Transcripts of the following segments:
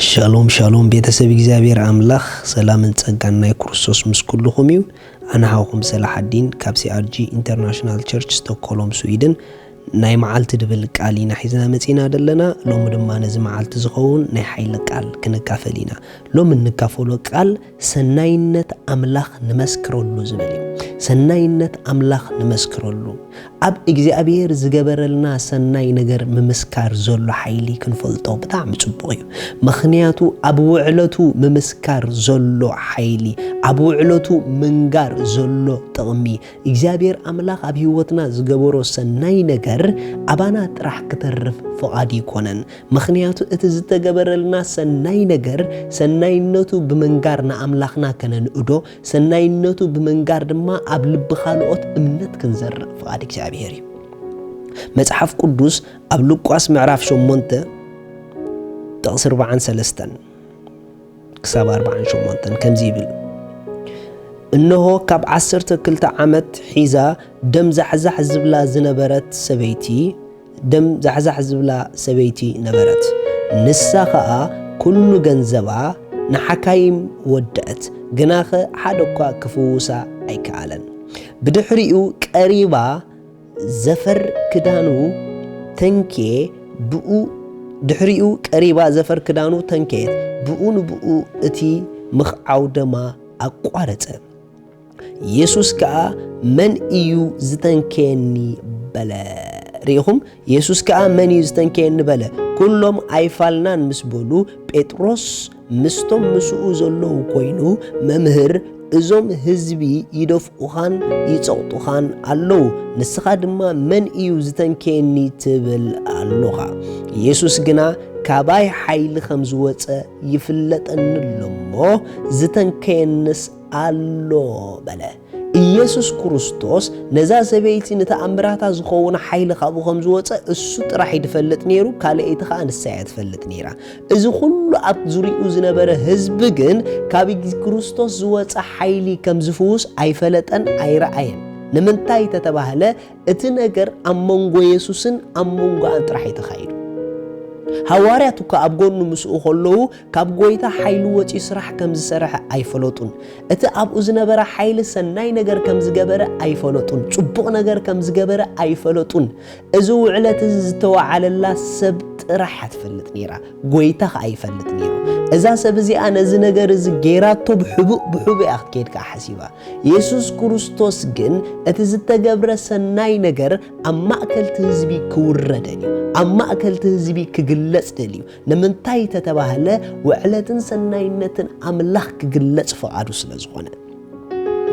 ሻሎም ሻሎም ቤተሰብ እግዚአብሔር አምላኽ ሰላምን ጸጋና የክርስቶስ ምስኩልኹም ይሁን አና ሃውኩም ሰላሐዲን ካብ ሲአርጂ ኢንተርናሽናል ቸርች ስቶክሆልም ስዊድን ናይ መዓልቲ ድብል ቃል ኢና ሒዝና መጺና ደለና ሎሚ ድማ ነዚ መዓልቲ ዝኸውን ናይ ሓይሊ ቃል ክንካፈል ኢና ሎሚ እንካፈሎ ቃል ሰናይነት አምላኽ ንመስክረሉ ዝብል ሰናይነት አምላኽ ንመስክረሉ ኣብ እግዚአብሔር ዝገበረልና ሰናይ ነገር ምምስካር ዘሎ ሓይሊ ክንፈልጦ ብጣዕሚ ጽቡቕ እዩ ምኽንያቱ ኣብ ውዕለቱ ምምስካር ዘሎ ሓይሊ ኣብ ውዕለቱ ምንጋር ዘሎ ጥቕሚ እግዚአብሔር አምላኽ ኣብ ህይወትና ዝገበሮ ሰናይ ነገር አባና ጥራሕ ከተርፍ ፍቃድ ይኮነን ምኽንያቱ እቲ ዝተገበረልና ሰናይ ነገር ሰናይነቱ ብመንጋር ንአምላኽና ከነንእዶ ሰናይነቱ ብመንጋር ድማ ኣብ ልብ ካልኦት እምነት ክንዘርእ ፍቃድ እግዚአብሔር እዩ መጽሐፍ ቅዱስ ኣብ ሉቃስ ምዕራፍ 8 ጥቕስ 43 ክሳብ 48 ከምዚ ይብል እነሆ ካብ 12 ዓመት ሒዛ ደም ዛሕዛሕ ዝብላ ዝነበረት ሰበይቲ ነበረት ንሳ ኸኣ ኩሉ ገንዘባ ንሓካይም ወደአት ግናኸ ሓደኳ ክፍውሳ ኣይከኣለን ብድሕሪኡ ቀሪባ ዘፈር ክዳኑ ተንኬት ብኡ ንብኡ እቲ ምኽዓው ደማ ኣቋረጸ ኢየሱስ ከዓ መን እዩ ዝተንከየኒ በለ ሪኢኹም ኢየሱስ ከዓ መን እዩ ዝተንከየኒ በለ ኩሎም ኣይፋልናን ምስ በሉ ጴጥሮስ ምስቶም ምስኡ ዘለዉ ኮይኑ መምህር እዞም ህዝቢ ይደፍኡኻን ይጸቕጡኻን ኣለዉ ንስኻ ድማ መን እዩ ዝተንከየኒ ትብል ኣለኻ ኢየሱስ ግና ካባይ ሓይሊ ከም ዝወፀ ይፍለጠንሎሞ ዝተንከየንስ ኣሎ በለ ኢየሱስ ክርስቶስ ነዛ ሰበይቲ ንተኣምራታ ዝኸውን ሓይሊ ካብኡ ከም ዝወፀ እሱ ጥራሕ ይፈልጥ ነይሩ ካልአይቲ ከዓ ንሳያ ትፈልጥ ነይራ እዚ ኩሉ ኣብ ዙርኡ ዝነበረ ህዝቢ ግን ካብ ክርስቶስ ዝወፀ ሓይሊ ከም ዝፍውስ ኣይፈለጠን ኣይረኣየን ንምንታይ ተተባህለ እቲ ነገር ኣብ መንጎ ኢየሱስን ኣብ መንጎኣን ጥራሕ ይተኻይዱ ሐዋርያት እኮ ኣብ ጎኑ ምስኡ ከለዉ ካብ ጎይታ ሓይሊ ወጪ ስራሕ ከም ዝሰርሐ ኣይፈለጡን እቲ ኣብኡ ዝነበረ ሓይሊ ሰናይ ነገር ከም ዝገበረ ኣይፈለጡን ጽቡቕ ነገር ከም ዝገበረ ኣይፈለጡን እዚ ውዕለት ዝተወዓለላ ሰብ ጥራሕ ትፈልጥ ነይራ ጎይታ ኣይፈልጥ ነይሩ እዛ ሰብ እዚኣ ነዚ ነገር እዚ ጌራቶ ብሕቡእ እያ ክትከይድካ ሓሲባ ኢየሱስ ክርስቶስ ግን እቲ ዝተገብረ ሰናይ ነገር ኣብ ማእከልቲ ህዝቢ ክውረደን እዩ ኣብ ማእከልቲ ህዝቢ ክግለጽ ደልዩ ንምንታይ ተተባህለ ውዕለትን ሰናይነትን ኣምላኽ ክግለጽ ፍቃዱ ስለ ዝኾነ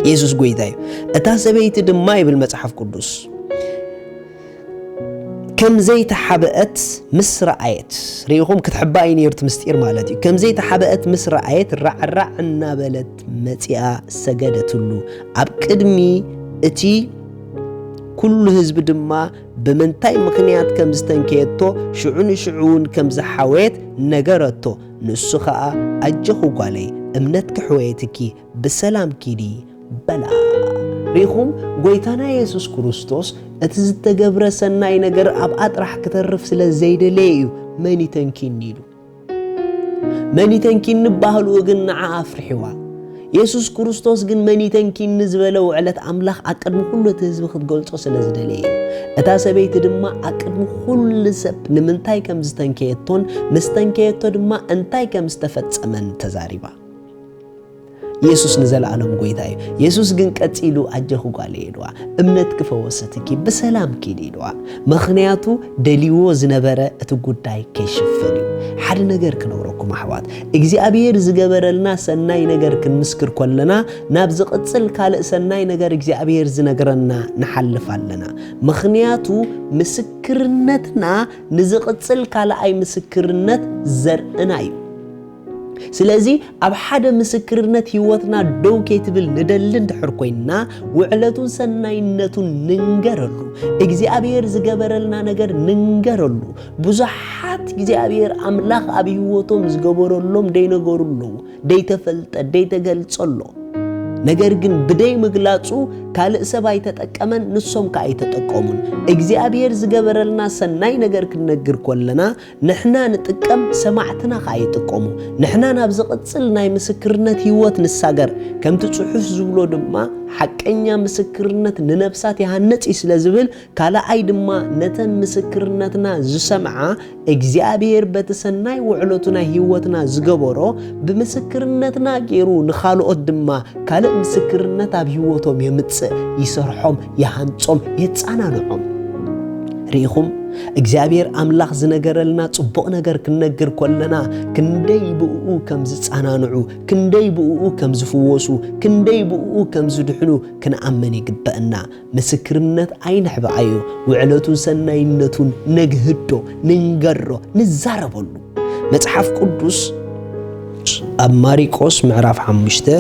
ኢየሱስ ጎይታ እዩ እታ ሰበይቲ ድማ ይብል መጽሐፍ ቅዱስ كم زيت حبقت مصر آيت ريهم كتحبائي نيرت مستير مالتي كم زيت حبقت مصر آيت رع النابلت متيا سجدت له أبكدمي اتي كل حزب دما بمنتاي مخنيات كم زتنكيتو شعون كم زحويت نجرتو نسخة أجخو قالي امنتك حويتكي بسلام كيدي بلا ريهم قويتانا يسوس كروستوس اتزتقبر سناي نقر اب اطرح كترف سلا زيد ليو ماني تنكين نباهلو اغن عافرحوا يسوس كروستوس قن ماني تنكين نزبلو علت املاخ اقدم كل تهزب خدقلتو سلا زيد ليو اتا سبيت دما اقدم كل سب نمنتاي كم زتنكيتون مستنكيتو دما انتاي كم استفتسمن تزاريبا ኢየሱስ ንዘላለም ጎይታ እዩ ኢየሱስ ግን ቀጽሉ አጀኹ ጓለ ይድዋ እምነት ክፈወሰትኪ በሰላም ኪድ ይድዋ ምኽንያቱ ደሊዎ ዝነበረ እቲ ጉዳይ ከሽፈን እዩ ሓደ ነገር ክነብረኩም አሕዋት እግዚአብሔር ዝገበረልና ሰናይ ነገር ክንምስክር ኮለና ናብ ዝቅጽል ካልእ ሰናይ ነገር እግዚአብሔር ዝነገረና ንሐልፍ ኣለና ምኽንያቱ ምስክርነትና ንዝቅጽል ካልኣይ ምስክርነት ዘርአና እዩ ስለዚህ ኣብ ሓደ ምስክርነት ህይወትና ደው ከይትብል ንደልን ድሕር ኮይና ውዕለቱን ሰናይነቱን ንንገረሉ እግዚአብሔር ዝገበረልና ነገር ንንገረሉ ብዙሓት እግዚአብሔር አምላኽ ኣብ ህይወቶም ዝገበረሎም ደይነገሩሉ ደይተፈልጠ ደይተገልጸሎ ነገር ግን ብደይ ምግላጹ ካልእ ሰብ ኣይተጠቀመን ንሶም ከ ኣይተጠቀሙን እግዚአብሔር ዝገበረልና ሰናይ ነገር ክነግር ኮለና ንሕና ንጥቀም ሰማዕትና ከ ኣይጥቀሙ ንሕና ናብ ዝቕጽል ናይ ምስክርነት ህይወት ንሳገር ከምቲ ጽሑፍ ዝብሎ ድማ ሓቀኛ ምስክርነት ንነፍሳት ያሃነጽ ስለ ዝብል ካልኣይ ድማ ነተን ምስክርነትና ዝሰምዓ እግዚአብሔር በተሰናይ ውዕሎቱና ህይወትና ዝገበሮ ብምስክርነትና ገይሩ ንኻልኦት ድማ ካልእ ምስክርነት ኣብ ህይወቶም የምጽእ ይሰርሖም ያሃንጾም የጻናንዖም ሪኢኹም እግዚአብሔር አምላኽ ዝነገረልና ጽቡቕ ነገር ክነግር ኮለና ክንደይ ብኡ ከም ዝጻናንዑ ክንደይ ብኡ ከም ዝፍወሱ ክንደይ ብኡ ከም ዝድሕኑ ክንኣመን ይግበአና ምስክርነት ኣይንሕብኣዮ ውዕለቱን ሰናይነቱን ነግህዶ ንንገሮ ንዛረበሉ መጽሓፍ ቅዱስ ኣብ ማርቆስ ምዕራፍ 5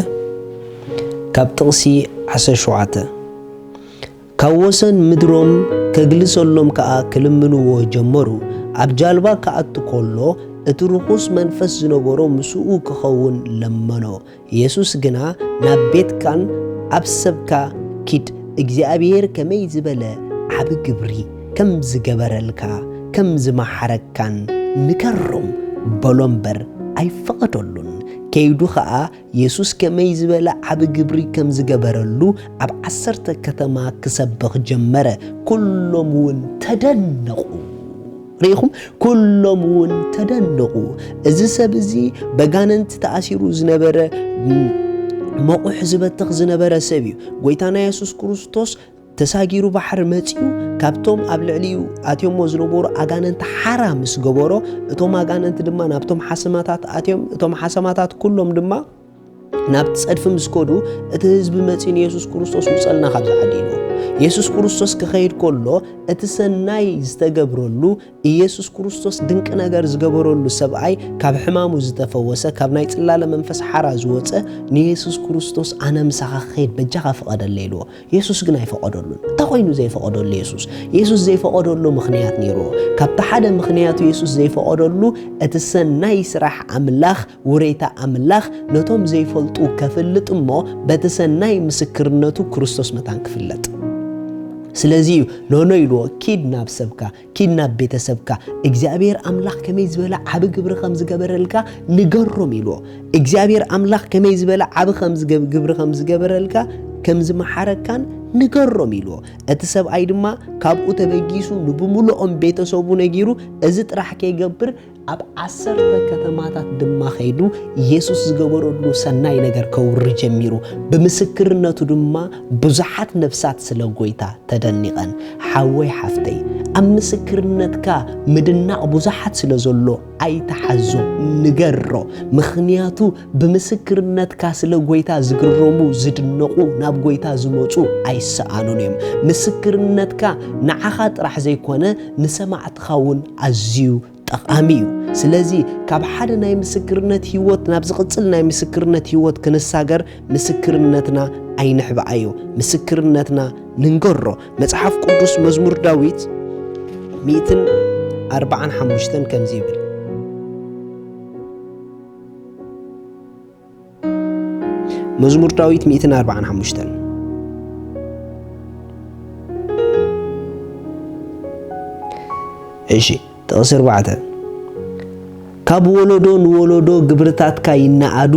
ካብ ጥቕሲ 17 ካወሰን ምድሮም ከግልሰሎም ከኣ ክልምንዎ ጀመሩ ኣብ ጃልባ ከኣቱ ኮሎ እቲ ርኩስ መንፈስ ዝነበሮ ምስኡ ክኸውን ለመኖ ኢየሱስ ግና ናብ ቤትካን ኣብ ሰብካ ኪድ እግዚአብሔር ከመይ ዝበለ ዓብ ግብሪ ከም ዝገበረልካ ከም ዝመሓረካን ንከሮም በሎምበር ኣይፈቐደሉን ከይዱ ኸኣ ኢየሱስ ከመይ ዝበለ ዓብ ግብሪ ከም ዝገበረሉ ኣብ 10 ከተማ ክሰብኽ ጀመረ ኩሎም እውን ተደነቁ ሪኢኹም ኩሎም እውን ተደነቁ እዚ ሰብ እዚ በጋነንት ተኣሲሩ ዝነበረ መቑሕ ዝበትኽ ዝነበረ ሰብ እዩ ጎይታና ኢየሱስ ክርስቶስ ተሳጊሩ ባሕር መጺኡ ካብቶም ኣብ ልዕሊኡ ኣትዮሞ ዝነበሩ ኣጋነንት ሓራ ምስ ገበሮ እቶም ኣጋነንት ድማ ናብቶም ሓሰማታት ኣትዮም እቶም ሓሰማታት ኩሎም ድማ ናብ ጸድፊ ምስ ከዱ እቲ ህዝቢ መጺን ኢየሱስ ክርስቶስ ውጸልና ካብ ዝዓዲሉ ኢየሱስ ክርስቶስ ክኸይድ ኮሎ እቲ ሰናይ ዝተገብረሉ ኢየሱስ ክርስቶስ ድንቅ ነገር ዝገበረሉ ሰብኣይ ካብ ሕማሙ ዝተፈወሰ ካብ ናይ ጽላለ መንፈስ ሓራ ዝወፀ ንኢየሱስ ክርስቶስ ኣነ ምሳኻ ኸይድ በጃኻ ፈቐደለ ኢልዎ ኢየሱስ ግን ኣይፈቐደሉን እንታይ ኮይኑ ዘይፈቐደሉ ኢየሱስ ዘይፈቐደሉ ምኽንያት ነይሩ ካብቲ ሓደ ምኽንያቱ ኢየሱስ ዘይፈቐደሉ እቲ ሰናይ ስራሕ ኣምላኽ ውሬታ ኣምላኽ ነቶም ዘይፈልጡ ከፍልጥ እሞ በቲ ሰናይ ምስክርነቱ ክርስቶስ መታን ክፍለጥ ስለዚህ ኖኖ ኢልዎ ኪድ ናብ ሰብካ ኪድ ናብ ቤተሰብካ እግዚአብሔር አምላኽ ከመይ ዝበለ ዓብ ግብሪ ከም ዝገበረልካ ንገሮም ኢልዎ እግዚአብሔር አምላኽ ከመይ ዝበለ ዓብ ግብሪ ከም ዝገበረልካ ከም ዝመሓረካን ንገሮም ኢልዎ እቲ ሰብኣይ ድማ ካብኡ ተበጊሱ ንብሙሉኦም ቤተሰቡ ነጊሩ እዚ ጥራሕ ከይገብር ኣብ 10 ከተማታት ድማ ኸይዱ ኢየሱስ ዝገበረሉ ሰናይ ነገር ከውሪ ጀሚሩ ብምስክርነቱ ድማ ብዙሓት ነፍሳት ስለ ጎይታ ተደኒቐን ሓወይ ሓፍተይ ኣብ ምስክርነትካ ምድናቕ ብዙሓት ስለ ዘሎ ኣይተሓዞ ንገሮ ምኽንያቱ ብምስክርነትካ ስለ ጎይታ ዝግረሙ ዝድነቑ ናብ ጎይታ ዝመፁ ኣይሰኣኑን እዮም ምስክርነትካ ንዓኻ ጥራሕ ዘይኮነ ንሰማዕትኻ እውን ኣዝዩ ጠቃሚ እዩ ስለዚ ካብ ሓደ ናይ ምስክርነት ህይወት ናብ ዝቕጽል ናይ ምስክርነት ህይወት ክንሳገር ምስክርነትና ኣይንሕብኣዮ ምስክርነትና ንንገሮ መጽሓፍ ቅዱስ መዝሙር ዳዊት 145 ከምዚ ይብል መዝሙር ዳዊት 145 እሺ ጥቕሲ 4 ካብ ወለዶ ንወለዶ ግብርታትካ ይነኣዱ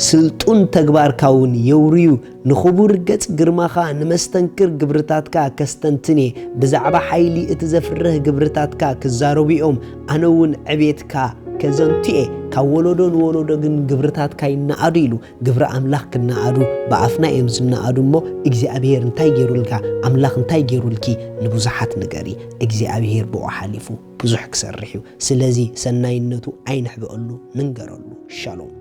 ስልጡን ተግባርካውን የውርዩ ንኽቡር ገጽ ግርማኻ ንመስተንክር ግብርታትካ ከስተንትኔ ብዛዕባ ሓይሊ እቲ ዘፍርህ ግብርታትካ ክዛረቢኦም ኣነውን ዕቤትካ ከዘንቲኤ ካብ ወለዶ ንወለዶ ግን ግብርታትካ ይነኣዱ ኢሉ ግብሪ ኣምላኽ ክነኣዱ ብኣፍና እዮም ዝነኣዱ እሞ እግዚኣብሔር እንታይ ገይሩልካ ኣምላኽ እንታይ ገይሩልኪ ንብዙሓት ነገሪ እግዚኣብሔር ብኡ ሓሊፉ ብዙሕ ክሰርሕ እዩ ስለዚ ሰናይነቱ ኣይንሕብአሉ ንንገረሉ ሻሎም